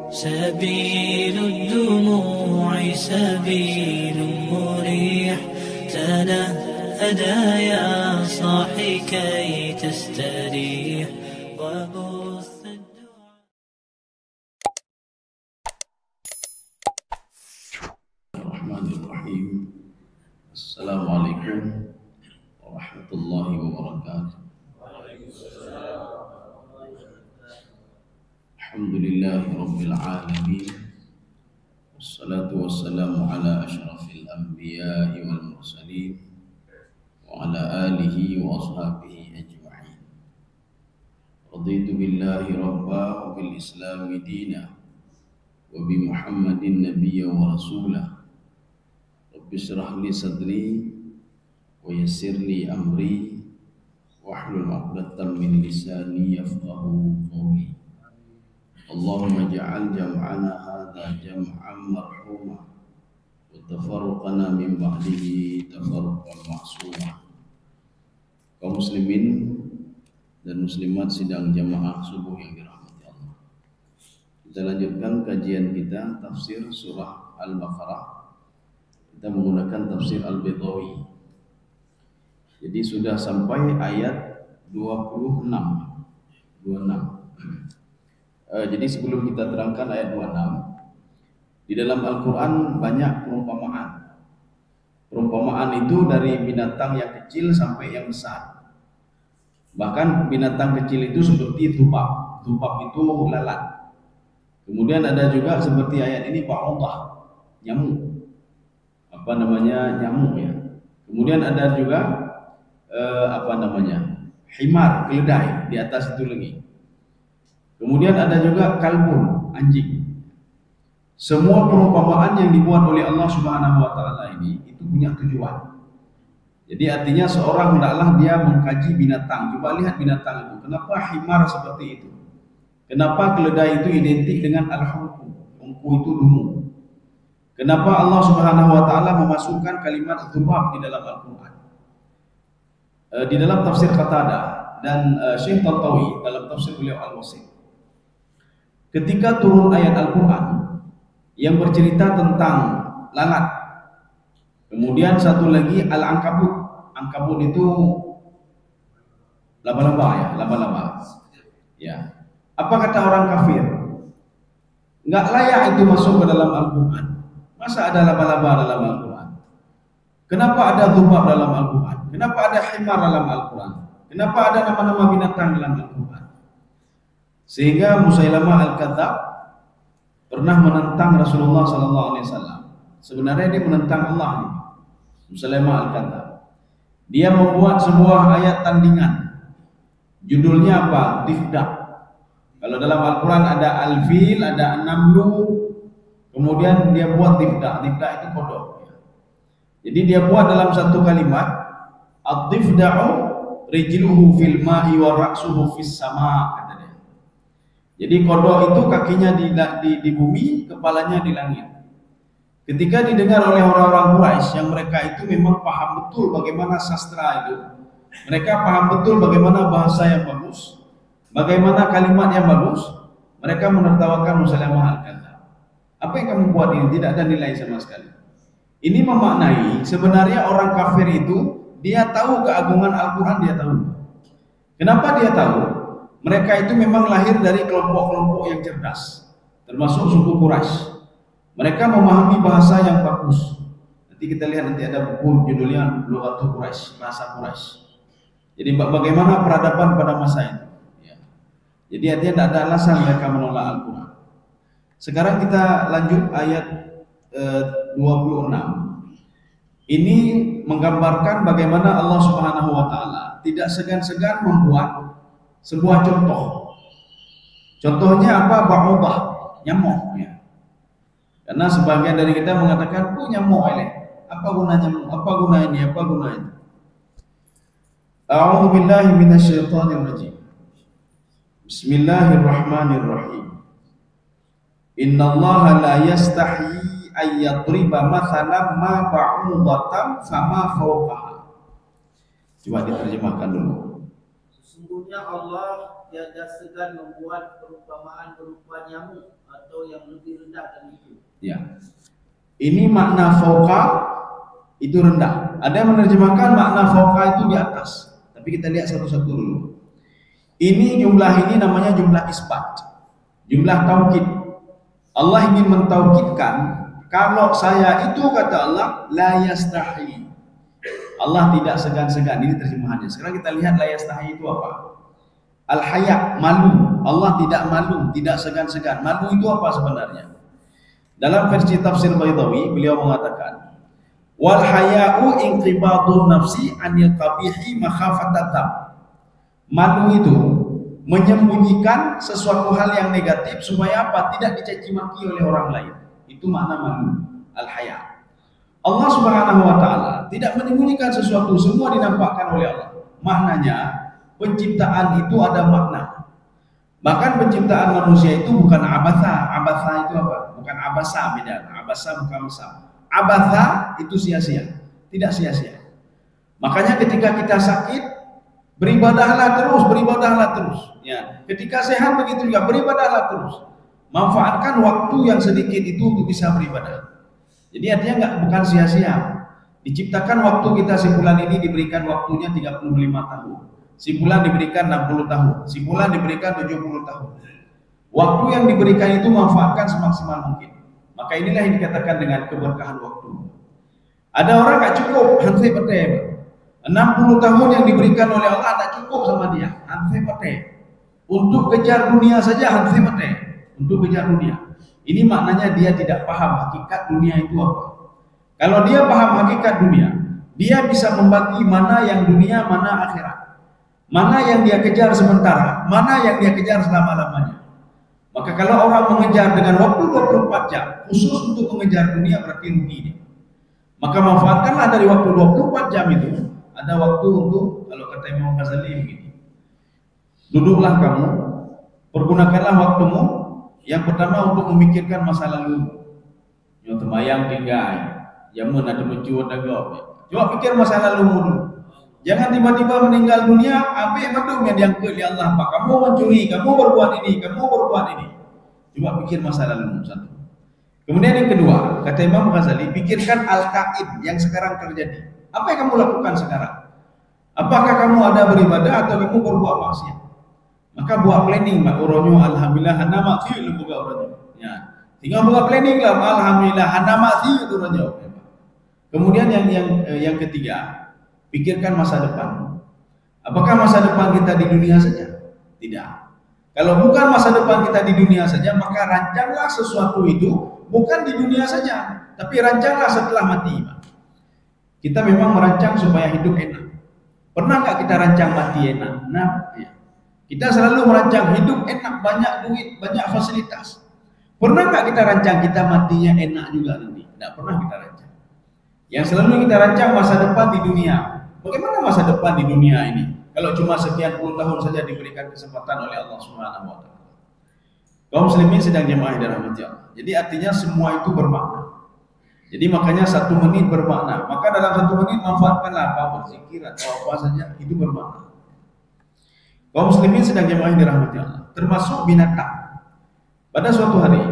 سبيل الدموع سبيل مريح، تنهدى يا صاحي كي تستريح وبث الدعاء. الرحمن الرحيم. السلام عليكم ورحمة الله وبركاته. الحمد لله رب العالمين، والصلاة والسلام على أشرف الأنبياء والمرسلين وعلى آله وأصحابه أجمعين. رضيت بالله ربا وبالإسلام دينا وبمحمد نبيا ورسولا. رب اشرح لي صدري ويسر لي أمري واحلل عقدة من لساني يفقه قولي. اللهم اجعل جمعنا هذا جمعا مرحوما وتفرقنا من بعده تفرقا معصوما. Kaum muslimin dan muslimat sidang jamaah subuh yang dirahmati Allah. Kita lanjutkan kajian kita tafsir surah Al-Baqarah. Kita menggunakan tafsir Al-Baydawi. Jadi sudah sampai ayat 26. Jadi sebelum kita terangkan ayat 26, di dalam Al-Quran banyak perumpamaan. Perumpamaan itu dari binatang yang kecil sampai yang besar. Bahkan binatang kecil itu seperti dhubab. Dhubab itu lalat. Kemudian ada juga seperti ayat ini ba'udah, nyamuk. Nyamuk ya. Kemudian ada juga himar, keledai di atas itu lagi. Kemudian ada juga kalbun, anjing. Semua perumpamaan yang dibuat oleh Allah Subhanahu wa taala ini itu punya tujuan. Jadi artinya seorang hendaklah dia mengkaji binatang. Coba lihat binatang itu. Kenapa himar seperti itu? Kenapa keledai itu identik dengan al-hunqu? Hunqu itu dungu. Kenapa Allah Subhanahu wa taala memasukkan kalimat dhubab di dalam Al-Qur'an? Di dalam tafsir Qatadah dan Syekh Tantawi dalam tafsir beliau Al-Wasit. Ketika turun ayat Al-Quran yang bercerita tentang lalat, kemudian satu lagi Al-Ankabut. Ankabut itu laba-laba. Ya. Apa kata orang kafir? Enggak layak itu masuk ke dalam Al-Quran. Masa ada laba-laba dalam Al-Quran? Kenapa ada dhubab dalam Al-Quran? Kenapa ada himar dalam Al-Quran? Kenapa ada nama-nama binatang dalam Al-Quran? Sehingga Musailamah Al-Kadzab pernah menentang Rasulullah SAW. Sebenarnya dia menentang Allah nih. Musailamah Al-Kadzab. Dia membuat sebuah ayat tandingan. Judulnya apa? Tifda. Kalau dalam Al-Quran ada Al-Fil, ada An-Namlu. Kemudian dia buat tifda. Tifda itu kodok. Jadi dia buat dalam satu kalimat, Ad-Tifda'u rijluhu fil ma'i wa ra'suhu fis sama'. Jadi kodok itu kakinya di bumi, kepalanya di langit. Ketika didengar oleh orang-orang Quraisy yang mereka itu memang paham betul bagaimana sastra itu, mereka paham betul bagaimana bahasa yang bagus, bagaimana kalimat yang bagus, mereka menertawakan Musailamah Al-Kadzab. Apa yang kamu buat ini? Tidak ada nilai sama sekali. Ini memaknai sebenarnya orang kafir itu dia tahu keagungan Al-Quran, dia tahu. Kenapa dia tahu? Mereka itu memang lahir dari kelompok-kelompok yang cerdas, termasuk suku Quraisy. Mereka memahami bahasa yang bagus. Nanti kita lihat nanti ada buku judulnya Lughatul Quraisy, bahasa Quraisy. Jadi bagaimana peradaban pada masa itu. Ya. Jadi artinya tidak ada alasan mereka menolak Al-Quran. Sekarang kita lanjut ayat 26. Ini menggambarkan bagaimana Allah Subhanahu wa taala tidak segan-segan membuat sebuah contoh. Contohnya apa? Ba'udah, nyamuk ya. Karena sebagian dari kita mengatakan, nyamuk apa guna nyamuk? Apa guna ini? Apa guna itu? A'udzu billahi minasyaitonir rajim. Bismillahirrahmanirrahim. Innallaha la yastahi ay yadriba mathalan ma ba'udatan fama fawqaha. Coba diterjemahkan dulu. Sesungguhnya Allah tiada segan membuat perumpamaan berupa nyamuk atau yang lebih rendah dari itu. Ya. Ini makna fauqa itu rendah. Ada yang menerjemahkan makna fauqa itu di atas. Tapi kita lihat satu-satu dulu. Ini jumlah ini namanya jumlah isbat. Jumlah taukid. Allah ingin mentaukidkan kalau saya itu kata Allah la yastahi. Allah tidak segan-segan. Ini terjemahannya. Sekarang kita lihat la yastahi itu apa? Al-haya, malu. Allah tidak malu, tidak segan-segan. Malu itu apa sebenarnya? Dalam versi tafsir Baydawi, beliau mengatakan, wal haya'u inqibadun nafsi anil qabihi makhafatatam. Malu itu menyembunyikan sesuatu hal yang negatif supaya apa? Tidak dicaci maki oleh orang lain. Itu makna malu, al-haya. Allah Subhanahu wa taala tidak menyembunyikan sesuatu, semua dinampakkan oleh Allah. Maknanya penciptaan itu ada makna. Bahkan penciptaan manusia itu bukan abatha. Abatha itu apa? Bukan abasa, beda. Abasa bukan masa. Abatha itu sia-sia, tidak sia-sia. Makanya ketika kita sakit, beribadahlah terus. Ya, ketika sehat begitu juga, beribadahlah terus. Manfaatkan waktu yang sedikit itu untuk bisa beribadah. Jadi artinya bukan sia-sia. Diciptakan waktu kita sebulan ini diberikan waktunya 35 tahun. Sebulan diberikan 60 tahun, sebulan diberikan 70 tahun. Waktu yang diberikan itu manfaatkan semaksimal mungkin. Maka inilah yang dikatakan dengan keberkahan waktu. Ada orang gak cukup, hantai pete. 60 tahun yang diberikan oleh Allah tak cukup sama dia, hantai pete. Untuk kejar dunia saja hantai pete. Untuk kejar dunia. Ini maknanya dia tidak paham hakikat dunia itu apa. Kalau dia paham hakikat dunia, dia bisa membagi mana yang dunia, mana akhirat. Mana yang dia kejar sementara, mana yang dia kejar selama-lamanya. Maka kalau orang mengejar dengan waktu 24 jam, khusus untuk mengejar dunia berarti rugi dia. Maka manfaatkanlah dari waktu 24 jam itu, ada waktu untuk, kalau kata Imam Ghazali begini, duduklah kamu, pergunakanlah waktumu, yang pertama untuk memikirkan masa lalu. Yang terbayang tinggal, jamun ada mencuat agak. Coba pikir masa lalumu dulu. Jangan tiba-tiba meninggal dunia, apa yang mendung yang diangkat oleh Allah. Pak, kamu mencuri, kamu berbuat ini, kamu berbuat ini. Coba pikir masa lalu satu. Kemudian yang kedua, kata Imam Ghazali, pikirkan al-qaid yang sekarang terjadi. Apa yang kamu lakukan sekarang? Apakah kamu ada beribadah atau kamu berbuat maksiat? Maka buat planning, Pak. Uronyo alhamdulillah hana maksiat lu buka uronyo. Ya. Tinggal buat planning lah, alhamdulillah hana maksiat uronyo. Kemudian yang ketiga, pikirkan masa depan. Apakah masa depan kita di dunia saja? Tidak. Kalau bukan masa depan kita di dunia saja, maka rancanglah sesuatu itu bukan di dunia saja, tapi rancanglah setelah mati. Kita memang merancang supaya hidup enak. Pernah nggak kita rancang mati enak? Nah, ya. Kita selalu merancang hidup enak, banyak duit, banyak fasilitas. Pernah nggak kita rancang kita matinya enak juga nanti? Tidak pernah kita rancang. Yang selalu kita rancang masa depan di dunia. Bagaimana masa depan di dunia ini? Kalau cuma sekian puluh tahun saja diberikan kesempatan oleh Allah Subhanahu wa taala. Kaum muslimin sedang jemaah dirahmati Allah. Jadi artinya semua itu bermakna. Jadi makanya 1 menit bermakna. Maka dalam 1 menit manfaatkanlah apa berzikir atau apa saja, itu bermakna. Kaum muslimin sedang jemaah dirahmati Allah. Termasuk binatang. Pada suatu hari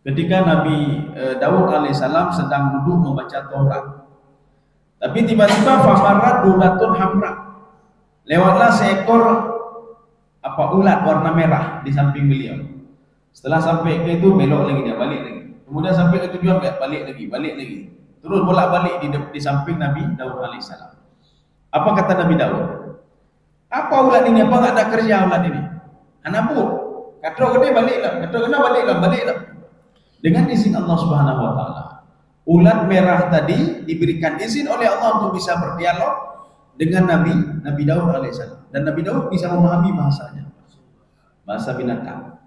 ketika Nabi Daud alaihissalam sedang duduk membaca Taurat. Tapi tiba-tiba famarrat dudatun hamra. Lewatlah seekor ulat warna merah di samping beliau. Setelah sampai ke itu belok lagi dia, balik lagi. Kemudian sampai ke tujuan balik lagi. Terus bolak-balik di samping Nabi Daud alaihissalam. Apa kata Nabi Daud? Apa ulat ini? Apa enggak ada kerja ulat ini? Anabut. Kata gede baliklah. Kata kena baliklah. Dengan izin Allah Subhanahu wa taala. Ulat merah tadi diberikan izin oleh Allah untuk bisa berdialog dengan Nabi Daud alaihissalam, dan Nabi Daud bisa memahami bahasanya, bahasa binatang.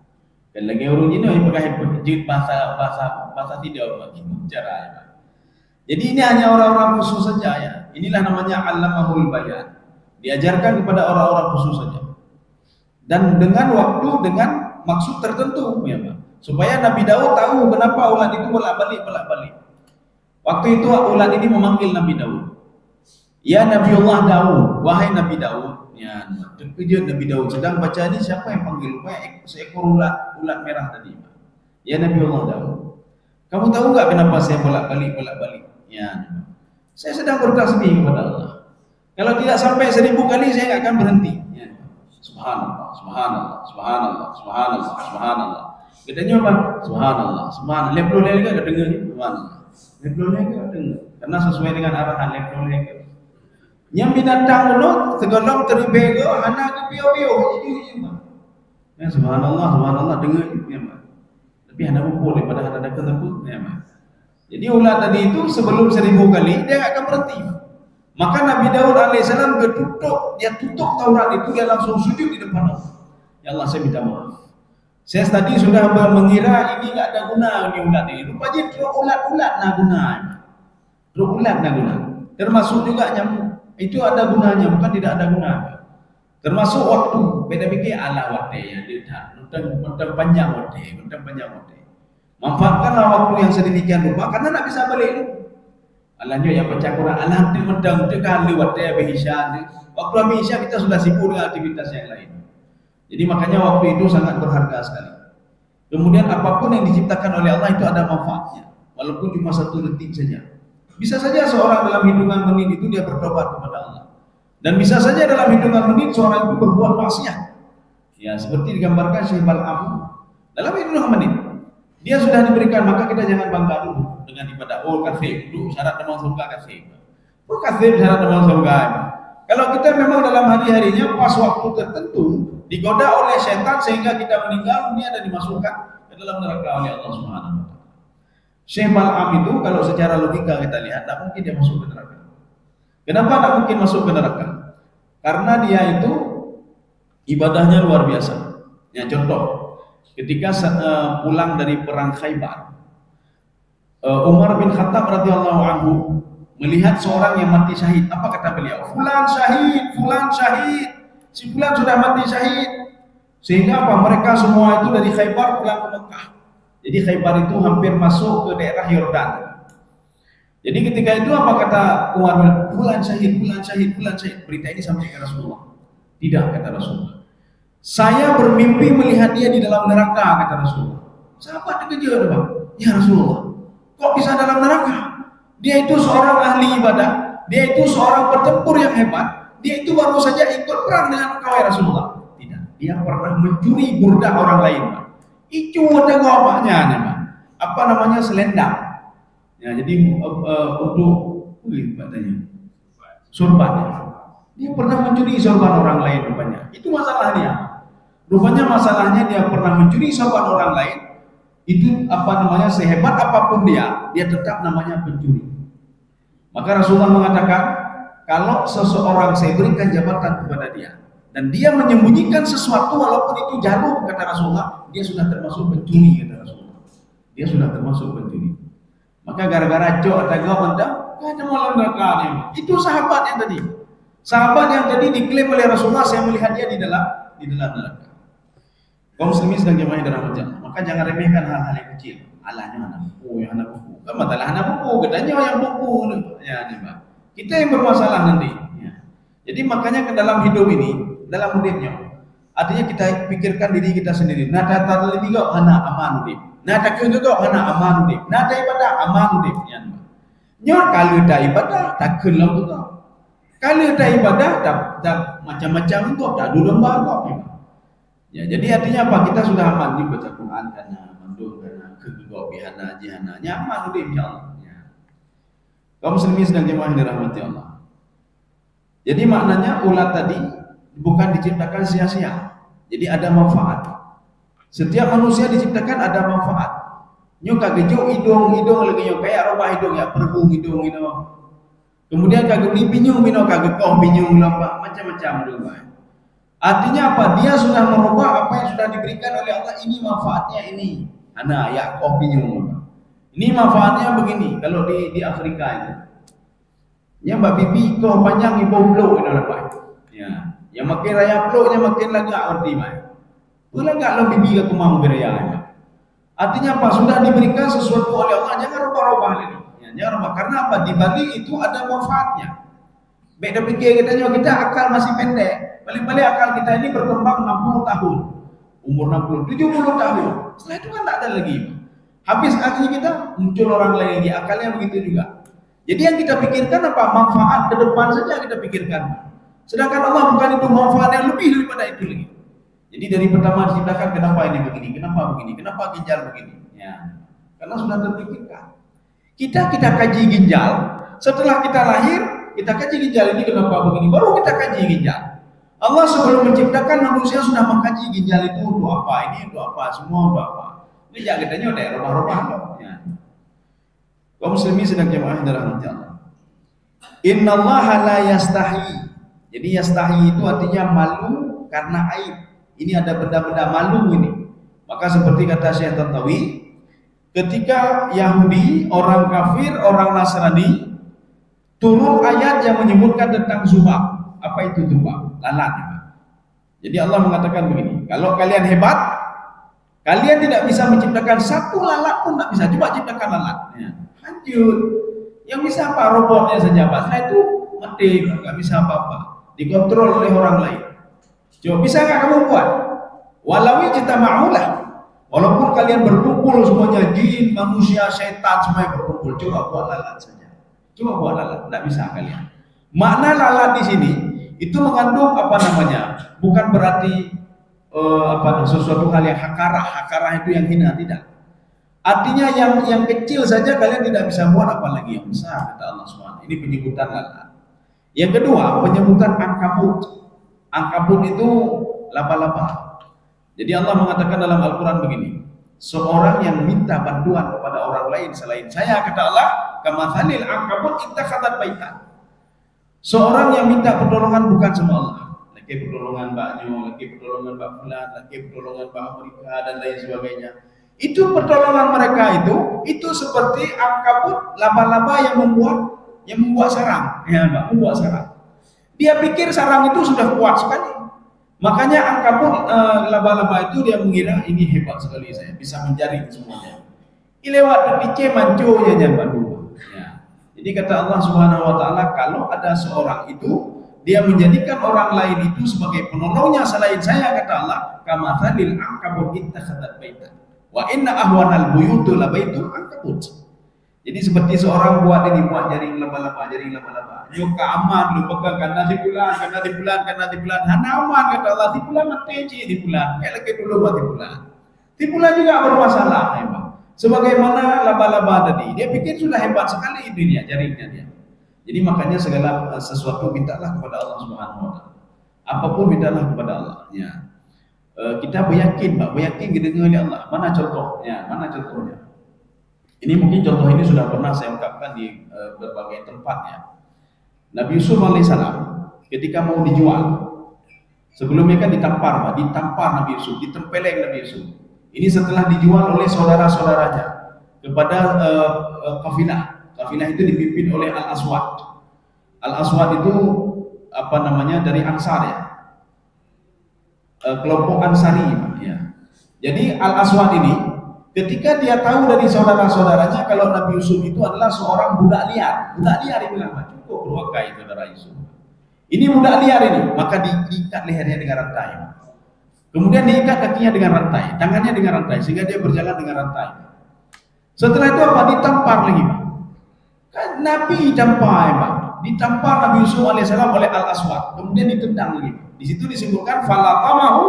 Dan lagi orang ini yang pakai bahasa tidak lagi cara. Jadi ini hanya orang-orang khusus saja ya. Inilah namanya allamahul bayan. Diajarkan kepada orang-orang khusus saja. Dan dengan waktu, dengan maksud tertentu ya, Pak. Supaya Nabi Daud tahu kenapa ulat itu bolak-balik. Waktu itu ulat ini memanggil Nabi Daud. Ya Nabiullah Daud, wahai Nabi Daud, ya, terkejut Nabi Daud sedang baca ini, siapa yang panggil? Seekor ulat merah tadi. Ya Nabiullah Daud, kamu tahu nggak kenapa saya bolak-balik? Ya, saya sedang bertasbih kepada Allah. Kalau tidak sampai 1000 kali saya nggak akan berhenti. Ya. Subhanallah, subhanallah, subhanallah, subhanallah, subhanallah. Katanya apa? Subhanallah, subhanallah. Leploleh ke dengar ni? Subhanallah. Leploleh ke dengar? Karena sesuai dengan arahan leploleh ke. Yang binatang ulo segolong teribego hana ke pio-pio jadi. Ya subhanallah, subhanallah dengar ya, Pak. Tapi hana pupul daripada hana ketemu ya, Pak. Jadi ulat tadi itu sebelum 1000 kali dia akan berhenti. Maka Nabi Daud alaihissalam dia tutup Taurat itu, dia langsung sujud di depan Allah. Ya Allah, saya minta maaf. Saya tadi sudah mengira ini enggak ada guna ini ulat ini. Rupanya ulat nak guna. Ulat nak guna. Termasuk juga nyamuk. Itu ada gunanya, bukan tidak ada guna. Termasuk waktu. Beda pikir ala wate ya, dia tak panjang wate. Manfaatkanlah waktu yang sedemikian rupa karena nak bisa balik itu. Alahnya yang baca Quran, alah dia mendang dia kali wate habis isya. Waktu habis isya kita sudah sibuk dengan aktivitas yang lain. Jadi makanya waktu itu sangat berharga sekali. Kemudian apapun yang diciptakan oleh Allah itu ada manfaatnya, walaupun cuma 1 detik saja. Bisa saja seorang dalam hitungan menit itu dia bertobat kepada Allah. Dan bisa saja dalam hitungan menit seorang itu berbuat maksiat. Ya, seperti digambarkan Syekh Bal'am. Dalam hitungan menit dia sudah diberikan, maka kita jangan bangga dulu dengan ibadah. Oh, kafir dulu syarat dalam surga kafir. Oh, kafir syarat dalam surga. Kalau kita memang dalam hari-harinya pas waktu tertentu digoda oleh setan sehingga kita meninggal dunia dan dimasukkan ke dalam neraka oleh Allah Subhanahu wa taala. Syekh Bal'am itu kalau secara logika kita lihat tak mungkin dia masuk ke neraka. Kenapa tak mungkin masuk ke neraka? Karena dia itu ibadahnya luar biasa. Ya, contoh, ketika pulang dari perang Khaybar, Umar bin Khattab radhiyallahu anhu melihat seorang yang mati syahid. Apa kata beliau? Fulan syahid, fulan syahid. Si fulan sudah mati syahid. Sehingga apa? Mereka semua itu dari Khaybar pulang ke Mekah. Jadi Khaybar itu hampir masuk ke daerah Yordan. Jadi ketika itu apa kata Umar? Fulan syahid, fulan syahid, fulan syahid. Berita ini sampai ke Rasulullah. Tidak, kata Rasulullah. Saya bermimpi melihat dia di dalam neraka, kata Rasulullah. Sahabat terkejut, Bang. Ya Rasulullah, kok bisa dalam neraka? Dia itu seorang ahli ibadah, dia itu seorang pertempur yang hebat, dia itu baru saja ikut perang dengan engkau ya Rasulullah. Tidak, dia pernah mencuri burdah orang lain, Pak. Itu ada gawaknya, Pak. Apa namanya, selendang. Ya, jadi untuk katanya sorban. Dia pernah mencuri sorban orang lain rupanya. Itu masalahnya. Rupanya masalahnya dia pernah mencuri sorban orang lain. Itu apa namanya, sehebat apapun dia tetap namanya pencuri. Maka Rasulullah mengatakan, kalau seseorang saya berikan jabatan kepada dia dan dia menyembunyikan sesuatu walaupun itu jarum, kata Rasulullah, dia sudah termasuk pencuri, kata Rasulullah. Dia sudah termasuk pencuri. Maka gara-gara cok atau mentang, ada malam neraka nih. Itu sahabat yang tadi. Sahabat yang tadi diklaim oleh Rasulullah, saya melihat dia di dalam neraka. Kaum muslimin sedang jemaah dirahmati Allah. Maka jangan remehkan hal-hal yang kecil. Alahnya anak buku, anak buku. Kan masalah anak buku, katanya yang buku. Ya, nih, Pak. Kita yang bermasalah nanti. Ya. Jadi makanya ke dalam hidup ini, dalam hidupnya, artinya kita pikirkan diri kita sendiri. Nada tata lebih kau hana aman hidip. Nada kau kau hana aman hidip. Nada ibadah aman hidip. Ya, nyot kalau ada ibadah tak kelam tu kau. Kalau ada ibadah tak macam-macam kau, tak dulu lembah kau. Ya, jadi artinya apa? Kita sudah aman di baca Quran karena mandul karena kegugau bihana jihana nyaman udah insyaallah. Ya. Kaum muslimin sedang jemaah dirahmati Allah. Jadi maknanya ulat tadi bukan diciptakan sia-sia. Jadi ada manfaat. Setiap manusia diciptakan ada manfaat. Nyo kagak hidung lagi nyo kayak robah hidung ya, perhung hidung itu. Kemudian kagak beli pinyung mino kagak koh pinyung lomba macam-macam dulu. Artinya apa? Dia sudah merubah apa yang sudah diberikan oleh Allah. Ini manfaatnya ini. Ana ya koh pinyung. Ini manfaatnya begini. Kalau di Afrika itu, yang mbak bibi koh panjang ibu blok itu apa? Ya, yang makin raya bloknya makin lagak arti mai. Boleh nggak lo bibi ke kumang beraya? Artinya apa? Sudah diberikan sesuatu oleh Allah. Jangan rubah-rubah lagi. Ya, jangan rubah. Karena apa? Di balik itu ada manfaatnya. Beda pikir kita akal masih pendek. Paling-paling akal kita ini berkembang 60 tahun. Umur 60, 70 tahun. Setelah itu kan tak ada lagi. Habis akhirnya kita muncul orang lain lagi, akalnya begitu juga. Jadi yang kita pikirkan apa? Manfaat ke depan saja kita pikirkan. Sedangkan Allah bukan itu, manfaat yang lebih daripada itu lagi. Jadi dari pertama diciptakan, kenapa ini begini, kenapa ginjal begini. Ya, karena sudah terpikirkan. Kita kaji ginjal, setelah kita lahir, kita kaji ginjal ini kenapa begini, baru kita kaji ginjal. Allah sebelum menciptakan manusia sudah mengkaji ginjal itu untuk apa, ini untuk apa, semua untuk apa. Ini jangan kita nyodek, robah-robah dong. Ya. Kaum muslimin sedang jemaah dalam Allah. Innallaha la yastahi. Jadi yastahi itu artinya malu karena aib. Ini ada benda-benda malu ini. Maka seperti kata Syekh Tantawi, ketika Yahudi, orang kafir, orang Nasrani turun ayat yang menyebutkan tentang zubab. Apa itu zubab? Lalat. Jadi Allah mengatakan begini, kalau kalian hebat, kalian tidak bisa menciptakan satu lalat pun, tidak bisa. Coba ciptakan lalat. Ya. Hancur. Yang bisa apa? Robotnya saja. Setelah itu mati, nggak bisa apa-apa. Dikontrol oleh orang lain. Coba bisa nggak kamu buat? Walawi kita ma'ulah. Walaupun kalian berkumpul semuanya, jin, manusia, setan, semuanya berkumpul, coba buat lalat saja. Coba buat lalat, tidak bisa kalian. Makna lalat di sini itu mengandung apa namanya? Bukan berarti sesuatu hal yang hakarah itu yang hina, tidak. Artinya yang kecil saja kalian tidak bisa buat, apalagi yang besar, kata Allah SWT. Ini penyebutan lalat. Yang kedua, penyebutan ankabut. Ankabut itu laba-laba. Jadi Allah mengatakan dalam Al-Quran begini, seorang yang minta bantuan kepada orang lain selain saya, kata Allah, kamathalil ankabut ittakhadhat baitan. Seorang yang minta pertolongan bukan sama Allah, lagi pertolongan Mbak Nyo, lagi pertolongan Mbak Fulan, lagi pertolongan Mbak Amerika dan lain sebagainya. Itu pertolongan mereka itu seperti ankabut, laba-laba yang membuat sarang, ya Mbak, membuat sarang. Dia pikir sarang itu sudah kuat sekali. Makanya ankabut, laba-laba itu dia mengira ini hebat sekali, saya bisa menjaring semuanya. Ini lewat pice manconya Mbak dulu. Ya. Jadi kata Allah Subhanahu wa taala, kalau ada seorang itu dia menjadikan orang lain itu sebagai penolongnya selain saya, kata Allah, kamathalil ankabut ittakhadhat baitan. Wa inna ahwanal buyutu la baitul ankabut. Jadi seperti seorang buat jaring laba-laba. Yuka aman, lu pegang karena di bulan. Hana aman, kata Allah, di bulan mati di bulan. Kayak lagi dulu buat di bulan. Di bulan juga bermasalah, hebat. Sebagaimana laba-laba tadi, dia pikir sudah hebat sekali dunia jaringnya dia. Jadi makanya segala sesuatu mintalah kepada Allah Subhanahu wa taala. Apapun mintalah kepada Allah. Ya. Kita beryakin didengar oleh Allah. Mana contohnya? Ini mungkin contoh ini sudah pernah saya ungkapkan di berbagai tempat ya. Nabi Yusuf alaihissalam ketika mau dijual, sebelumnya kan ditampar Nabi Yusuf, ditempeleng Nabi Yusuf. Ini setelah dijual oleh saudara-saudaranya kepada kafilah. Kafilah itu dipimpin oleh Al-Aswad. Al-Aswad itu apa namanya, dari Ansar ya. Kelompok Ansari ya. Jadi Al-Aswad ini ketika dia tahu dari saudara-saudaranya kalau Nabi Yusuf itu adalah seorang budak liar dibilang, cukup durhaka saudara Yusuf. Ini budak liar ini, maka diikat lehernya dengan rantai. Kemudian diikat kakinya dengan rantai, tangannya dengan rantai, sehingga dia berjalan dengan rantai. Setelah itu apa? Ditampar lagi, Pak. Kan Nabi ditampar Nabi Yusuf alaihissalam oleh Al-Aswad, kemudian ditendang lagi. Di situ disebutkan falatamahu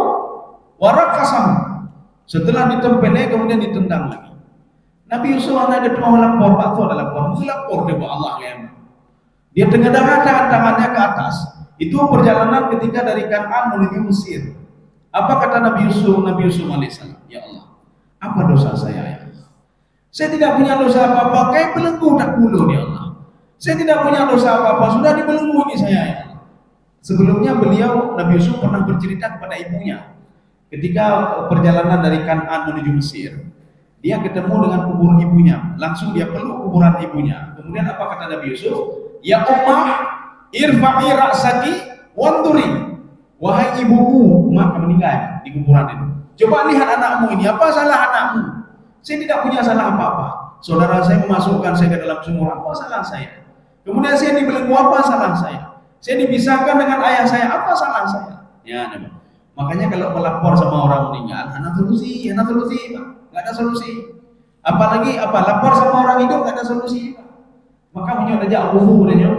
warakasahu. Setelah ditempeleng kemudian ditendang lagi. Nabi Yusuf ada mau lapor, Pak Tuh adalah lapor kepada Allah ya. Dia tengah-tengah tangannya ke atas. Itu perjalanan ketika dari Kan'an menuju Mesir. Apa kata Nabi Yusuf alaihissalam? Ya Allah, apa dosa saya ya Allah? Saya tidak punya dosa apa-apa, kayak belenggu tak bulu ya Allah. Saya tidak punya dosa apa-apa, sudah dibelenggu ini saya ya Allah. Sebelumnya beliau, Nabi Yusuf pernah bercerita kepada ibunya. Ketika perjalanan dari Kan'an menuju Mesir, dia ketemu dengan kubur ibunya. Langsung dia peluk kuburan ibunya. Kemudian apa kata Nabi Yusuf? Ya Ummah, irfa'i ra'saki wanduri. Wahai ibuku, maka meninggal di kuburan itu. Coba lihat anakmu ini, apa salah anakmu? Saya tidak punya salah apa-apa. Saudara saya memasukkan saya ke dalam sumur, apa salah saya? Kemudian saya dibelenggu, apa salah saya? Saya dipisahkan dengan ayah saya, apa salah saya? Ya, makanya kalau melapor sama orang meninggal, anak solusi, Pak. Nggak ada solusi. Apalagi lapor sama orang hidup nggak ada solusi. Pak. Maka punya aja buhu dia.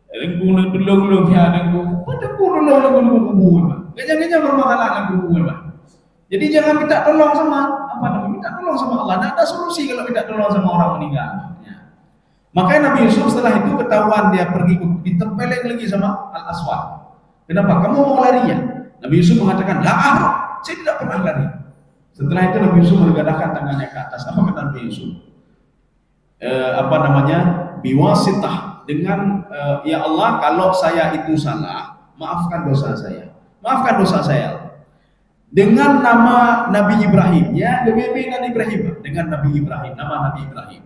Lengkung belum ya lengkung. Pada buhu. Gajah-gajah bermasalah lengkung Pak. Jadi jangan minta tolong sama minta tolong sama Allah. Nggak ada solusi kalau minta tolong sama orang meninggal. Ya. Makanya Nabi Yusuf setelah itu ketahuan dia pergi ditempeleng lagi sama Al-Aswad. Kenapa? Kamu mau lari ya? Nabi Yusuf mengatakan, saya tidak pernah lari. Setelah itu Nabi Yusuf menggadahkan tangannya ke atas. Apa kata Nabi Yusuf? Biwasitah dengan ya Allah, kalau saya itu salah, maafkan dosa saya. Maafkan dosa saya. Dengan nama Nabi Ibrahim, ya, dengan Nabi Ibrahim, nama Nabi Ibrahim.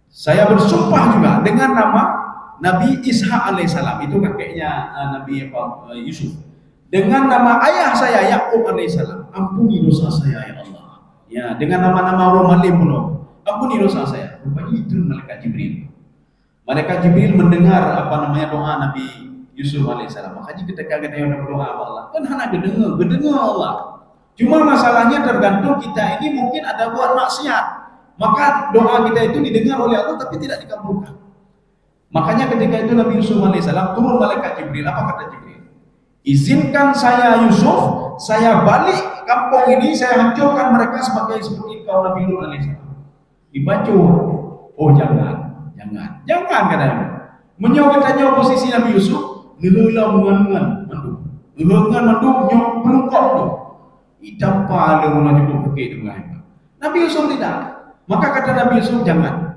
Saya bersumpah juga dengan nama Nabi Ishak alaihissalam, itu kakeknya Nabi Yusuf. Dengan nama ayah saya Yakub alaihissalam, ampuni dosa saya ya Allah. Ya, dengan nama-nama Romalim pun, ampuni dosa saya. Rupanya itu malaikat Jibril. Malaikat Jibril mendengar doa Nabi Yusuf alaihissalam. Makanya ketika kita berdoa kepada Allah, kan hanya dengar Allah. Cuma masalahnya tergantung kita ini mungkin ada buat maksiat. Maka doa kita itu didengar oleh Allah tapi tidak dikabulkan. Makanya ketika itu Nabi Yusuf alaihissalam turun malaikat Jibril. Apa kata Jibril? Izinkan saya Yusuf, saya balik kampung ini, saya hancurkan mereka seperti kaum Nabi Lut alaihissalam. Dibaca, oh jangan katanya. Menyokatnya posisi Nabi Yusuf, ngelulah mengan mandu nyok pelungkap tu. Idampa ada mula cukup pakai dengan Nabi Yusuf tidak. Maka kata Nabi Yusuf, jangan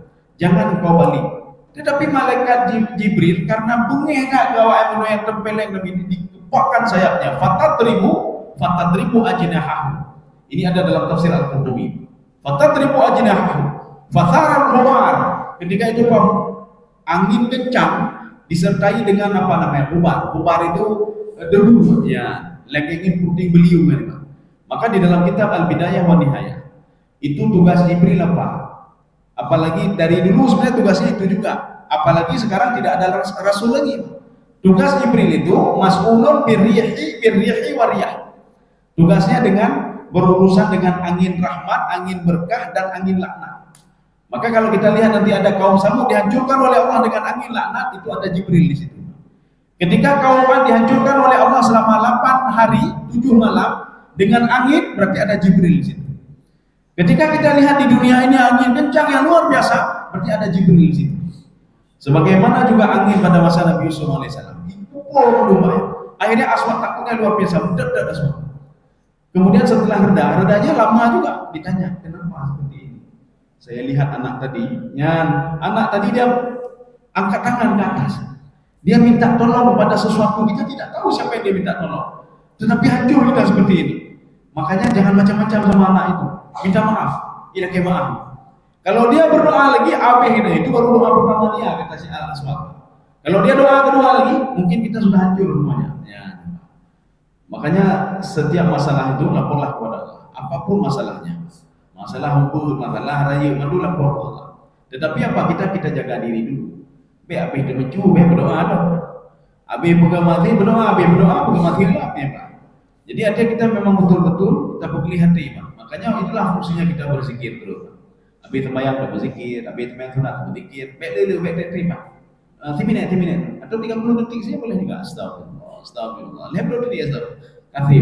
kau balik. Tetapi malaikat Jibril karena bengih nak gawa yang tempeleng Nabi dikepakkan sayapnya. Fatadribu ajnahahu. Ini ada dalam tafsir Al-Qurtubi. Fatadribu ajnahahu. Fatharal humar. Ketika itu angin kencang disertai dengan hubar. Hubar itu debu, ya, lengkengin puting beliung kan. Maka di dalam kitab Al-Bidayah wa Nihayah itu tugas Jibril apa? Apalagi dari dulu sebenarnya tugasnya itu juga. Apalagi sekarang tidak ada rasul lagi. Tugas Jibril itu mas'ulun birrihi wariyah. Tugasnya dengan berurusan dengan angin rahmat, angin berkah dan angin laknat. Maka kalau kita lihat nanti ada kaum Samud dihancurkan oleh Allah dengan angin laknat, itu ada Jibril di situ. Ketika kaum Ad dihancurkan oleh Allah selama 8 hari, 7 malam dengan angin, berarti ada Jibril di situ. Ketika kita lihat di dunia ini angin kencang yang luar biasa, berarti ada Jibril di situ. Sebagaimana juga angin pada masa Nabi Yusuf alaihissalam. Dipukul lumayan. Akhirnya Aswad takutnya luar biasa, mendadak Aswad. Kemudian setelah redanya lama juga ditanya, kenapa seperti ini? Saya lihat anak tadi dia angkat tangan ke atas. Dia minta tolong kepada sesuatu, kita tidak tahu siapa yang dia minta tolong. Tetapi hancur kita seperti ini. Makanya jangan macam-macam sama anak itu. Minta maaf, tidak kayak maaf. Kalau dia berdoa lagi, itu baru doa pertama dia, kata si Al-Aswad. Kalau dia doa kedua lagi, mungkin kita sudah hancur semuanya. Ya. Makanya setiap masalah itu laporlah kepada Allah. Apapun masalahnya, masalah hukum, masalah raya, madu lapor kepada Allah. Tetapi apa kita jaga diri dulu. Habis kita mencu, berdoa dong. Habis pegang mati berdoa, pegang mati lah, Pak. Jadi ada kita memang betul-betul kita pergi hati, Pak. Makanya itulah fungsinya kita berzikir terus. Habis sembahyang kita berzikir, habis sembahyang sunat kita berzikir. Baik terima. 10 minit atau 30 detik saja boleh juga. Astagfirullah. Lihat dulu dia Kasih.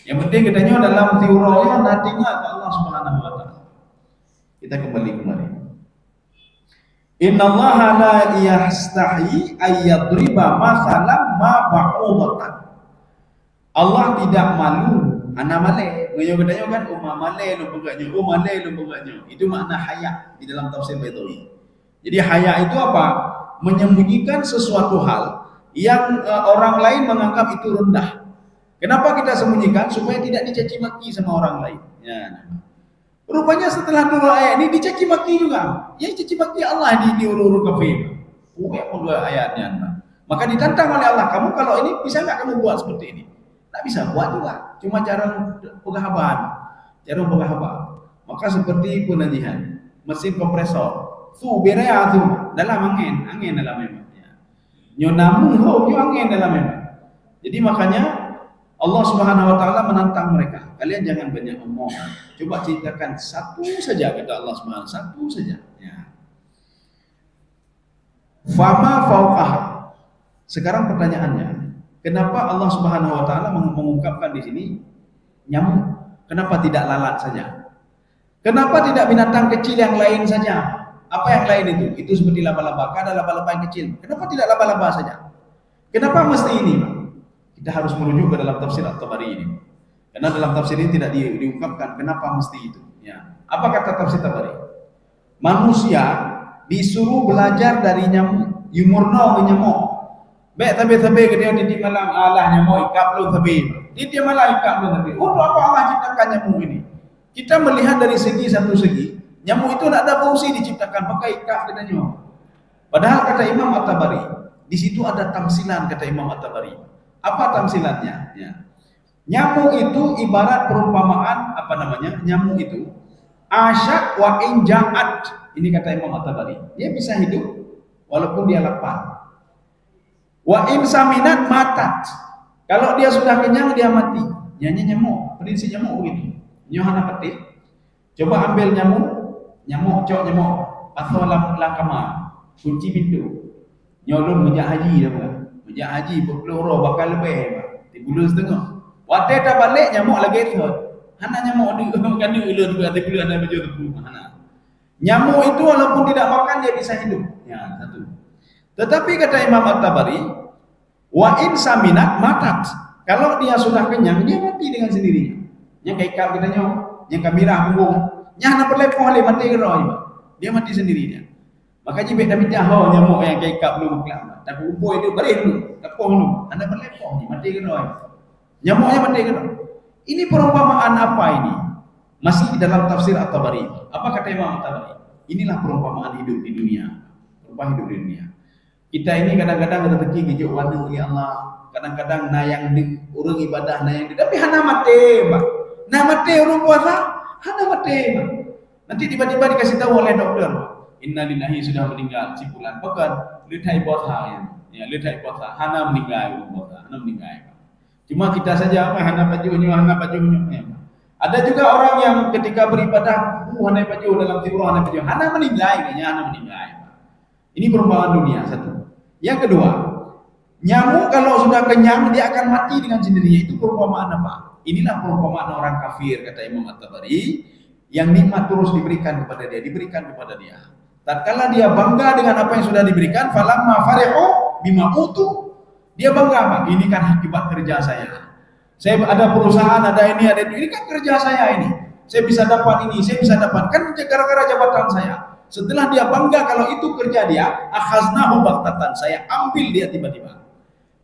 Yang penting katanya dalam teorinya nantinya ke Allah Subhanahu wa taala. Kita kembali. Innallaha la yastahi ayyadriba masalan ma ba'udatan. Allah tidak malu. Ana male, ngoyo kan male lu pegaknya. Itu makna haya di dalam tafsir Baitawi. Jadi haya itu apa? Menyembunyikan sesuatu hal yang orang lain menganggap itu rendah. Kenapa kita sembunyikan? Supaya tidak dicaci maki sama orang lain. Ya. Rupanya setelah dulu ayat ini dicaci maki juga. Ya caci maki Allah di urut kafir. Dua ayatnya. Maka ditantang oleh Allah, kamu kalau ini bisa nggak kamu buat seperti ini? Tak bisa buat juga. Cuma cara penghaban. Maka seperti penajihan mesin kompresor. Berea dalam angin dalam memang. Nyo namu ho nyo angin dalam memang. Jadi makanya Allah Subhanahu wa taala menantang mereka. Kalian jangan banyak ngomong. Coba ceritakan satu saja, kata Allah Subhanahu, satu saja. Ya. Fama fauqaha. Sekarang pertanyaannya, kenapa Allah Subhanahu wa taala mengungkapkan di sini nyamuk? Kenapa tidak lalat saja? Kenapa tidak binatang kecil yang lain saja? Apa yang lain itu? Itu seperti laba-laba. Ada laba-laba yang kecil. Kenapa tidak laba-laba saja? Kenapa mesti ini? Kita harus merujuk ke dalam tafsir At-Tabari ini. Karena dalam tafsir ini tidak diungkapkan kenapa mesti itu. Ya. Apa kata tafsir Tabari? Manusia disuruh belajar dari nyamuk. Yumurno nyamuk. Baik tabe-tabe ke dia di malam Allah nyamuk ikap lu tabe. Dia malah ikap lu tabe. Untuk apa Allah ciptakan nyamuk ini? Kita melihat dari satu segi, nyamuk itu tidak ada fungsi diciptakan pakai ikap dan nyamuk. Padahal kata Imam At-Tabari, di situ ada tamsilan kata Imam At-Tabari. Apa tamsilannya? Ya. Nyamuk itu ibarat perumpamaan apa namanya? Nyamuk itu asyak wa inja'at. Ini kata Imam At-Tabari. Dia bisa hidup walaupun dia lapar. Wa in saminat matat. Kalau dia sudah kenyang dia mati. Nyanyi nyamuk, prinsip nyamuk begitu. Nyohana petik. Coba ambil nyamuk cok nyamuk atau langkama, kunci pintu. Nyolong mejak haji dah bukan. Mejak haji berpeluru bakal lebih, di bulan setengah. Waktu dah balik nyamuk lagi tu. Hana nyamuk di kan di ulun juga di bulan ada baju tebu. Hana. Nyamuk itu walaupun tidak makan dia bisa hidup. Ya, satu. Tetapi kata Imam At-Tabari, wa in saminat matat. Kalau dia sudah kenyang dia mati dengan sendirinya. Yang kayak kap kita nyok, yang kamera punggung, yang nak berlepoh le mati gerai. Dia mati sendiri dia. Maka jibek dah minta nyamuk yang kayak kap belum kelak. Tak kumpul itu balik dulu, tepoh dulu. Anda berlepoh ni mati gerai. Nyamuknya mati gerai. Ini perumpamaan apa ini? Masih di dalam tafsir At-Tabari. Apa kata Imam At-Tabari? Inilah perumpamaan hidup di dunia. Perumpamaan hidup di dunia. Kita ini kadang-kadang rezeki gijuk warna oleh Allah. Kadang-kadang nayang di urang ibadah nayang di, tapi hana mati, Pak. Nah mati orang puasa, hana mati. Nanti tiba-tiba dikasih tahu oleh dokter, innalillahi sudah meninggal si fulan. Bukan, lihat puasa ya, lihat puasa. Hana meninggal orang puasa, hana meninggal. Cuma kita saja hana bajunya. Ya. Ada juga orang yang ketika beribadah, hana baju dalam tidur hana baju, hana meninggal, hana meninggal. Ini perumpamaan dunia satu. Yang kedua, nyamuk kalau sudah kenyang dia akan mati dengan sendirinya. Itu perumpamaan apa? Inilah perumpamaan orang kafir kata Imam At-Tabari, yang nikmat terus diberikan kepada dia. Tatkala dia bangga dengan apa yang sudah diberikan, falamma farihu bima utu, dia bangga apa? Ini kan akibat kerja saya. Saya ada perusahaan, ada ini kan kerja saya ini. Saya bisa dapat ini, saya bisa dapat kan gara-gara jabatan saya. Setelah dia bangga kalau itu kerja dia, akhaznahu baghtatan, saya ambil dia tiba-tiba.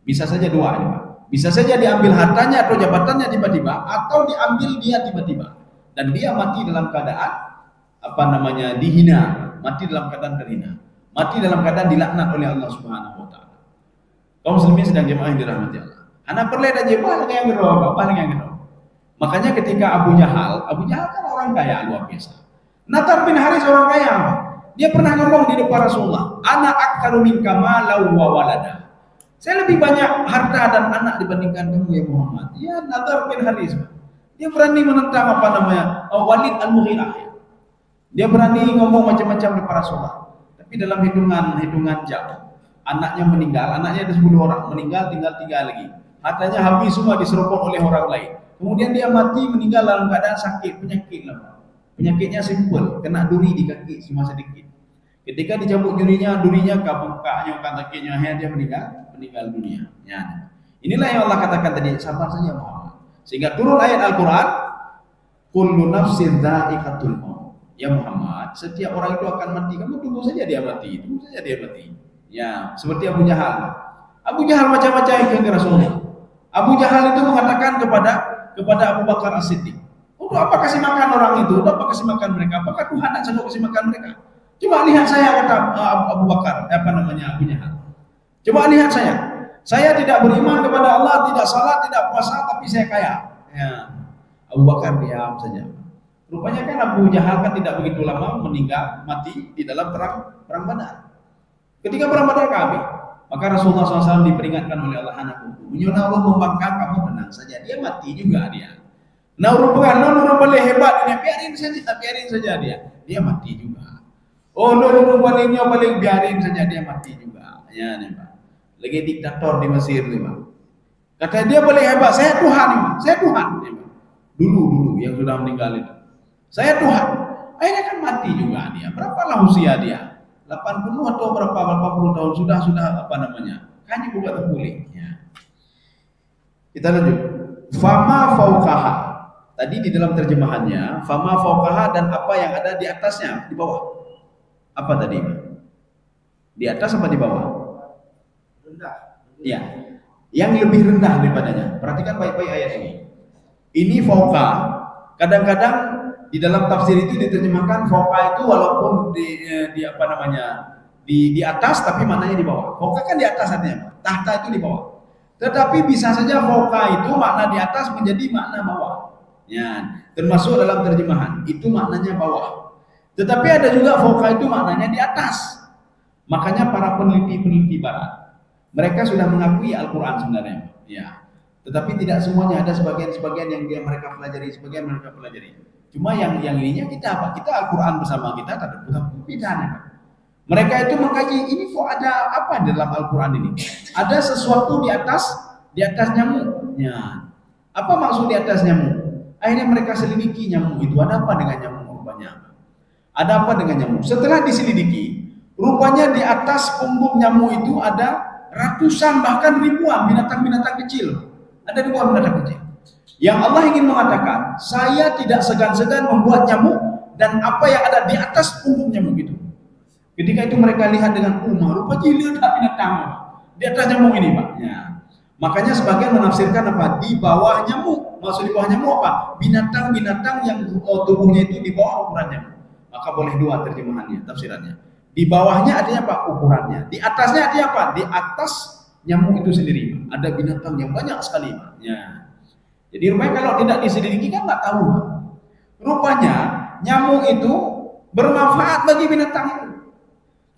Bisa saja dua ini, Pak. Bisa saja diambil hartanya atau jabatannya tiba-tiba, atau diambil dia tiba-tiba. Dan dia mati dalam keadaan apa namanya dihina, mati dalam keadaan terhina, mati dalam keadaan dilaknat oleh Allah Subhanahu wa taala. Kaum muslimin sedang jemaah yang dirahmati Allah. Anak perle dan jemaah lagi yang geroh, apa lagi yang geroh. Makanya ketika Abu Jahal kan orang kaya luar biasa. Natar bin Haris orang kaya. Dia pernah ngomong di depan Rasulullah, "Ana aktsaru minka malan wa walada." Saya lebih banyak harta dan anak dibandingkan kamu ya Muhammad. Ya Natar bin Haris. Dia berani menentang apa namanya Walid Al-Mughirah. Dia berani ngomong macam-macam di para Rasulullah. Tapi dalam hitungan jam, anaknya meninggal. Anaknya ada 10 orang meninggal, tinggal 3 lagi. Hartanya habis semua diseruput oleh orang lain. Kemudian dia mati meninggal dalam keadaan sakit, penyakit lah. Penyakitnya simpel, kena duri di kaki cuma sedikit. Ketika dicabut durinya bengkaknya, kakinya, dia meninggal dunia. Ya. Inilah yang Allah katakan tadi, sabar saja Muhammad. Sehingga turun ayat Al-Quran, kullu nafsin dha'iqatul maut. Ya Muhammad, setiap orang itu akan mati. Kamu tunggu saja dia mati, Ya, seperti Abu Jahal. Abu Jahal macam-macam yang ke Rasulullah. Abu Jahal itu mengatakan kepada Abu Bakar As-Siddiq, untuk apa kasih makan orang itu? Untuk apa kasih makan mereka? Apakah Tuhan tak sanggup kasih makan mereka? Coba lihat saya, kata Abu Bakar, Abu Jahal. Coba lihat saya. Saya tidak beriman kepada Allah, tidak salat, tidak puasa, tapi saya kaya. Ya. Abu Bakar diam saja. Rupanya kan Abu Jahal kan tidak begitu lama mati di dalam perang Badar. Ketika perang Badar habis, Maka Rasulullah SAW diperingatkan oleh Allah, anakku, menyuruh Allah membangkang, kamu tenang saja. Dia mati juga dia. Nah, orang paling hebat ini, biarin saja dia. Dia mati juga. Oh, orang paling biarin saja, dia mati juga. Ya, nih Pak. Lagi diktator di Mesir nih Pak. Kata dia paling hebat, saya Tuhan nih Pak. Saya Tuhan nih Pak. Dulu yang sudah meninggal itu. Saya Tuhan. Akhirnya kan mati juga dia. Berapalah usia dia? 80 atau berapa puluh tahun sudah apa namanya? Kan juga terpulih. Ya. Kita lanjut. Fama fauqaha. Tadi di dalam terjemahannya, fama fauqaha dan apa yang ada di atasnya, di bawah. Apa tadi? Di atas apa di bawah? Rendah. Ya. Yang lebih rendah daripadanya. Perhatikan baik-baik ayat ini. Ini fauqa. Kadang-kadang di dalam tafsir itu diterjemahkan fauqa itu walaupun di apa namanya? Di atas tapi maknanya di bawah. Fauqa kan di atas artinya. Tahta itu di bawah. Tetapi bisa saja fauqa itu makna di atas menjadi makna bawah. Ya, termasuk dalam terjemahan itu maknanya bawah. Tetapi ada juga fauqa itu maknanya di atas. Makanya para peneliti barat mereka sudah mengakui Al-Qur'an sebenarnya. Ya. Tetapi tidak semuanya, ada sebagian mereka pelajari. Cuma yang ininya kita apa? Kita Al-Qur'an bersama kita tak ada bedanya. Mereka itu mengkaji ini kok ada apa di dalam Al-Qur'an ini? Ada sesuatu di atas nyamuk. Ya. Apa maksud di atas nyamuk? Akhirnya mereka selidiki nyamuk itu ada apa dengan nyamuk rupanya? Ada apa dengan nyamuk? Setelah diselidiki, rupanya di atas punggung nyamuk itu ada ratusan bahkan ribuan binatang-binatang kecil. Ada ribuan binatang kecil. Yang Allah ingin mengatakan, saya tidak segan-segan membuat nyamuk dan apa yang ada di atas punggung nyamuk itu. Ketika itu mereka lihat dengan rupanya lihat binatang di atas nyamuk ini Pak. Ya. Makanya sebagian menafsirkan apa? Di bawah nyamuk. Maksud di bawah nyamuk apa? Binatang-binatang yang tubuhnya itu di bawah ukuran nyamuk. Maka boleh dua terjemahannya, tafsirannya. Di bawahnya artinya apa? Ukurannya. Di atasnya artinya apa? Di atas nyamuk itu sendiri. Ada binatang yang banyak sekali. Ya. Jadi rupanya kalau tidak diselidiki kan nggak tahu. Rupanya nyamuk itu bermanfaat bagi binatang itu.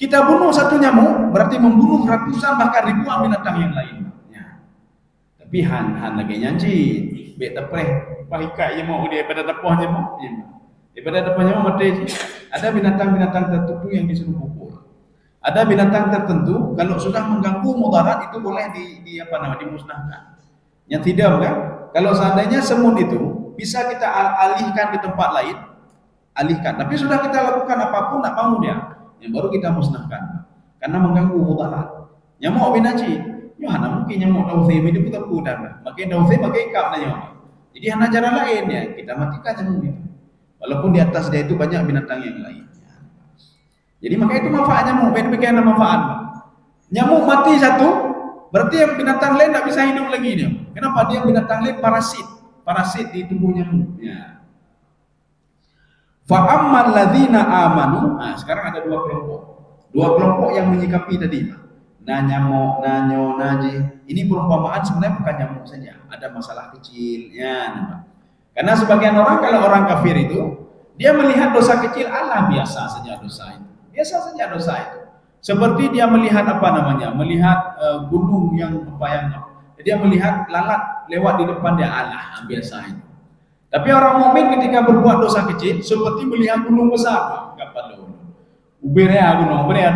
Kita bunuh satu nyamuk berarti membunuh ratusan bahkan ribuan binatang yang lain. Ya. Tapi han lagi nyanyi, bet tepeh pahika ia mau dia pada tepohnya mau. Daripada tepehnya mau mati. Ada binatang-binatang tertentu yang disuruh pukul. Ada binatang tertentu kalau sudah mengganggu mudarat itu boleh dimusnahkan. Yang tidak kan? Kalau seandainya semut itu bisa kita alihkan ke tempat lain, alihkan. Tapi sudah kita lakukan apapun tak mau dia, yang baru kita musnahkan. Karena mengganggu mudarat. Nyamuk binaji, Yohana mungkin nyamuk dausai itu kita putar. Makin dausai pakai kap nanya. Jadi hanya cara lain ya kita matikan nyamuk itu. Walaupun di atas dia itu banyak binatang yang lain. Jadi maka itu manfaat nyamuk. Bagaimana manfaat? Nyamuk mati satu, berarti yang binatang lain tak bisa hidup lagi dia. Kenapa? Dia binatang lain parasit di tubuh nyamuk. Ya. Fa ammal ladzina amanu. Nah, sekarang ada dua kelompok yang menyikapi tadi. Nyamuk, naji. Ini perumpamaan sebenarnya bukan nyamuk saja. Ada masalah kecil. Ya, karena sebagian orang kalau orang kafir itu dia melihat dosa kecil Allah biasa saja dosa itu. Biasa saja dosa itu. Seperti dia melihat melihat gunung yang dia melihat lalat lewat di depan dia Allah biasa itu. Tapi orang mukmin ketika berbuat dosa kecil seperti melihat gunung besar. Uberea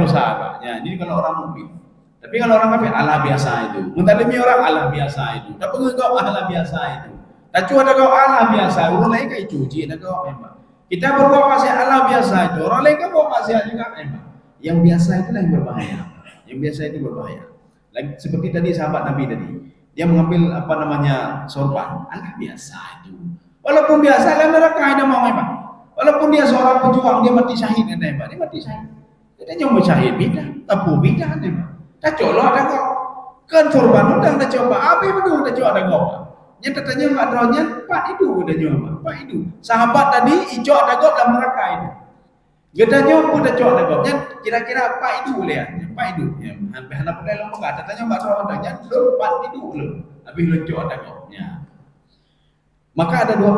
dosa. Ya, ini kalau orang mukmin. Tapi kalau orang kafir Allah biasa itu. Mentalimi orang Allah biasa itu. Tapi engkau Allah biasa itu. Tak cuma ada kau Allah biasa, orang lain kai cuci ada kau memang. Kita berbuat maksiat Allah biasa itu, orang lain kan buat maksiat juga memang. Yang biasa itulah yang berbahaya. Yang biasa itu berbahaya. Lagi seperti tadi sahabat Nabi tadi, dia mengambil sorban, Allah biasa itu. Walaupun biasa dalam neraka ada mau memang. Walaupun dia seorang pejuang, dia mati syahid kan memang, dia mati syahid. Dia nyoba syahid beda, tapu beda memang. Tak colok ada kau. Kan sorban udah ada coba, apa betul ada coba ada kau. Yang katanya Pak Dronya, Pak itu udah nyoba, Pak itu. Sahabat tadi hijau ada gop dalam neraka itu. Gedanya udah cok ada gopnya, kira-kira Pak itu boleh ya? Pak itu, ya. Hampir anak pada lomba kata tanya Pak Dronya, Pak itu belum. Habis cok ada gopnya. Maka ada dua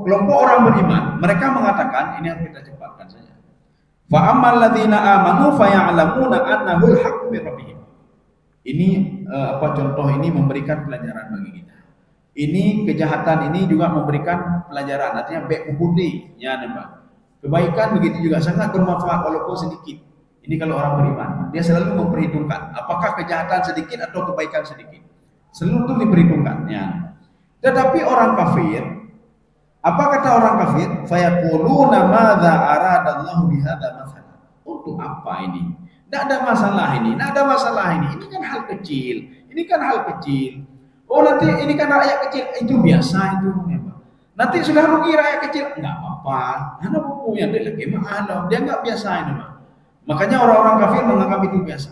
kelompok orang beriman. Mereka mengatakan ini harus kita cepatkan saja. Fa ammal ladzina amanu fa ya'lamuna annahu al-haqqu min rabbihim. Ini contoh ini memberikan pelajaran bagi kita. Ini kejahatan ini juga memberikan pelajaran, artinya baik kubudi, ya nampak. Kebaikan begitu juga sangat bermanfaat walaupun sedikit. Ini kalau orang beriman, dia selalu memperhitungkan apakah kejahatan sedikit atau kebaikan sedikit. Selalu itu diperhitungkan, ya. Tetapi orang kafir, apa kata orang kafir? Fayaquluna madza aradallahu bihadza mathalan. Untuk apa ini? Tidak ada masalah ini, tidak ada masalah ini. Ini kan hal kecil, ini kan hal kecil. Oh nanti ini kan rakyat kecil, itu biasa itu. Nanti sudah rugi rakyat kecil, enggak apa-apa. Ada bukunya dia lagi mahal, dia enggak biasa ini, Pak. Makanya orang-orang kafir menganggap itu biasa.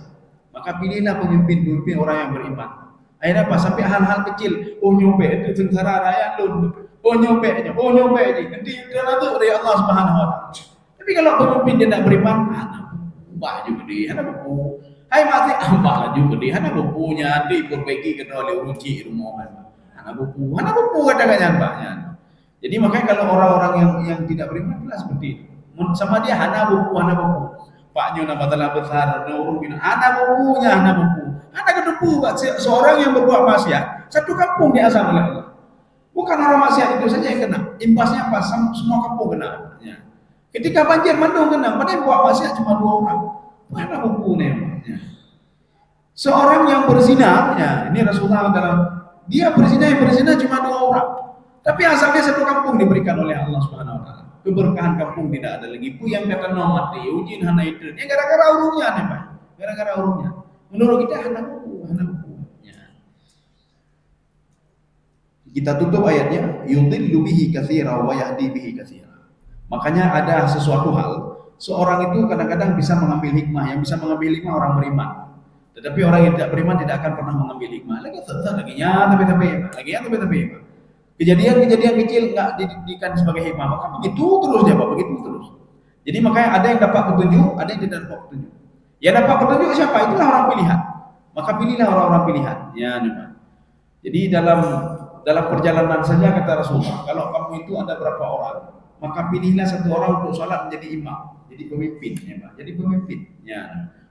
Maka pilihlah pemimpin-pemimpin orang yang beriman. Akhirnya apa? Sampai hal-hal kecil, oh nyopek itu sengsara rakyat lu. Oh nyopeknya, nanti itu dari Allah Subhanahu wa taala. Tapi kalau pemimpin dia tidak beriman, bah juga dia, ada buku. Hai mati ambah juga dia, ada bukunya, diperbaiki kena oleh uruci rumah. Ada buku katakannya mbaknya. Jadi makanya kalau orang-orang yang tidak beriman jelas seperti itu. Sama dia hana buku. Pak nyo nama telah besar, hana bukunya, hana buku. Hana kedepu, seorang yang berbuat maksiat, satu kampung diazab oleh Allah. Bukan orang maksiat itu saja yang kena, imbasnya apa? Semua kampung kena. Ya. Ketika banjir Bandung kena, padahal buat maksiat cuma 2 orang. Mana bukunya? Ya. Seorang yang berzina, ya, ini Rasulullah dalam dia berzina cuma 2 orang. Tapi asalnya satu kampung diberikan oleh Allah Subhanahu wa taala. Keberkahan kampung tidak ada lagi. Pu yang kata no mati, ujin hana itu. Ini gara-gara urungnya nih, Pak. Gara-gara urungnya. Menurut kita hana buku. Ya. Kita tutup ayatnya, yudillu bihi katsira wa yahdi bihi katsira. Makanya ada sesuatu hal, seorang itu kadang-kadang bisa mengambil hikmah. Yang bisa mengambil hikmah orang beriman. Tetapi orang yang tidak beriman tidak akan pernah mengambil hikmah. Lagi tapi. Kejadian-kejadian kecil enggak dijadikan sebagai hikmah, maka begitu terus dia, Pak, begitu terus. Jadi makanya ada yang dapat petunjuk, ada yang tidak dapat petunjuk. Yang dapat petunjuk siapa? Itulah orang pilihan. Maka pilihlah orang-orang pilihan. Ya, Pak. Jadi dalam perjalanan saja kata Rasulullah, kalau kamu itu ada berapa orang, maka pilihlah satu orang untuk salat menjadi imam, jadi pemimpin, ya, Pak. Jadi pemimpin, ya,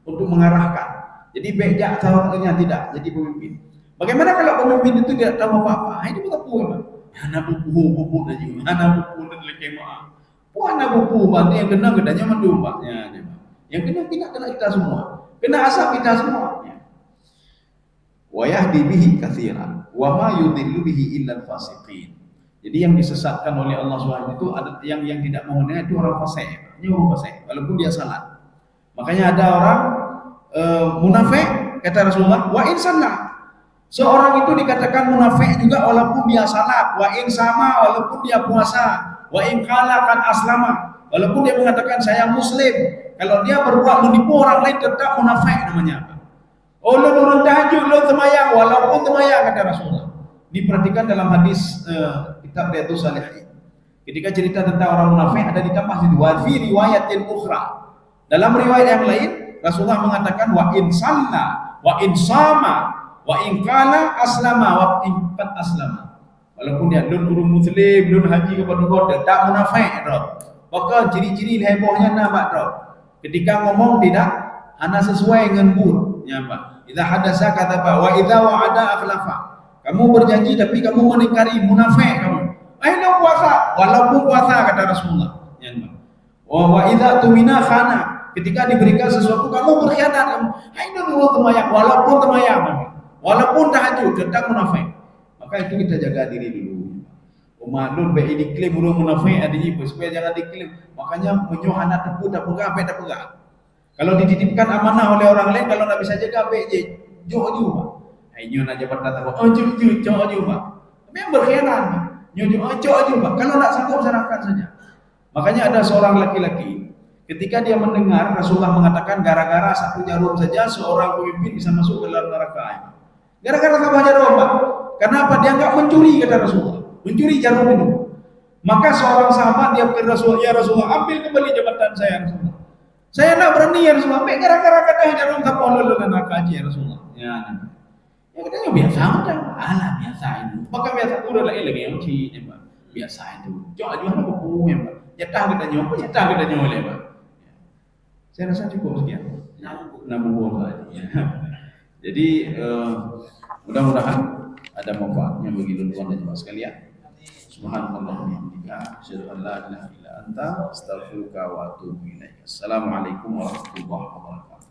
untuk mengarahkan. Jadi bejak salatnya tidak, jadi pemimpin. Bagaimana kalau pemimpin itu tidak tahu apa-apa? Ini bukan puan, Pak. Hana buku aja, hana buku dan lekemah. Hana buku, berarti yang kena kedanya mendung, Pak. Ya, yang kena kita semua, kena asap kita semua. Ya. Wa yahdi bihi katsiran, wa ma yudillu bihi illa al-fasiqin. Jadi yang disesatkan oleh Allah SWT itu ada yang tidak mau mendengar itu orang fasik. Ini orang fasik, walaupun dia salat. Makanya ada orang munafik, kata Rasulullah, wa insanna. Seorang itu dikatakan munafik juga walaupun dia salat, wa in sama walaupun dia puasa, wa in qala kan aslama, walaupun dia mengatakan saya muslim, kalau dia berbuat menipu orang lain tetap munafik namanya. Oh lu nurun tahajud, lu semayang walaupun semayang, kata Rasulullah. Diperhatikan dalam hadis kitab Riyadhus Shalihin. Ketika cerita tentang orang munafik ada ditambah situ wa fi riwayatin ukhra. Dalam riwayat yang lain Rasulullah mengatakan wa in salla, wa in sama, wa in qala aslama, wa in qad aslama. Walaupun dia urung muslim, lun haji kepada hotel, tak munafik dah. Maka ciri-ciri hebohnya nampak dah. Ketika ngomong tidak ana sesuai dengan bur, ya Pak. Idza hadasa kadzaba wa idza wa'ada akhlafa. Kamu berjanji tapi kamu mengingkari, munafik kamu. Ayo puasa, walaupun puasa, kata Rasulullah. Ya Pak. Wa idza tumina khana. Ketika diberikan sesuatu kamu berkhianat kamu. Ayo dulu temayang, walaupun temayang. Walaupun tahajud tetap munafik. Maka itu kita jaga diri dulu. Umalun baik diklaim urang munafik adinya supaya jangan diklaim. Makanya menyoh anak tepu tak pegang, tak pegang. Kalau dititipkan amanah oleh orang lain, kalau tak bisa jaga baik je jauh juga. Ayo nak jabatan tak oh jauh juga. Memang berkhianat. Jauh juga. Kalau tak sanggup serahkan saja. Makanya ada seorang laki-laki ketika dia mendengar Rasulullah mengatakan gara-gara 1 jarum saja seorang pemimpin bisa masuk ke dalam neraka. Gara-gara tambah jarum, Pak. Kenapa? Dia enggak mencuri, kata Rasulullah. Mencuri jarum itu. Maka seorang sahabat dia ke Rasulullah, ya Rasulullah, ambil kembali jabatan saya, Rasulullah. Saya enggak berani, ya Rasulullah. Gara-gara kata jarum tak boleh lulus neraka aja, ya Rasulullah. Ya. Ya katanya biasa aja. Alah biasa itu. Maka biasa udah lagi yang ci, Pak. Biasa itu. Jangan jual buku, ya Pak. Nyatah kita oleh, Pak. Saya rasa cukup sekian. Nabu saja. Jadi mudah-mudahan ada manfaatnya bagi tuan dan jemaah sekalian. Subhanallah wa bihamdika, asyhadu an la ilaha illa anta, astaghfiruka wa atubu ilaik. Assalamualaikum warahmatullahi wabarakatuh.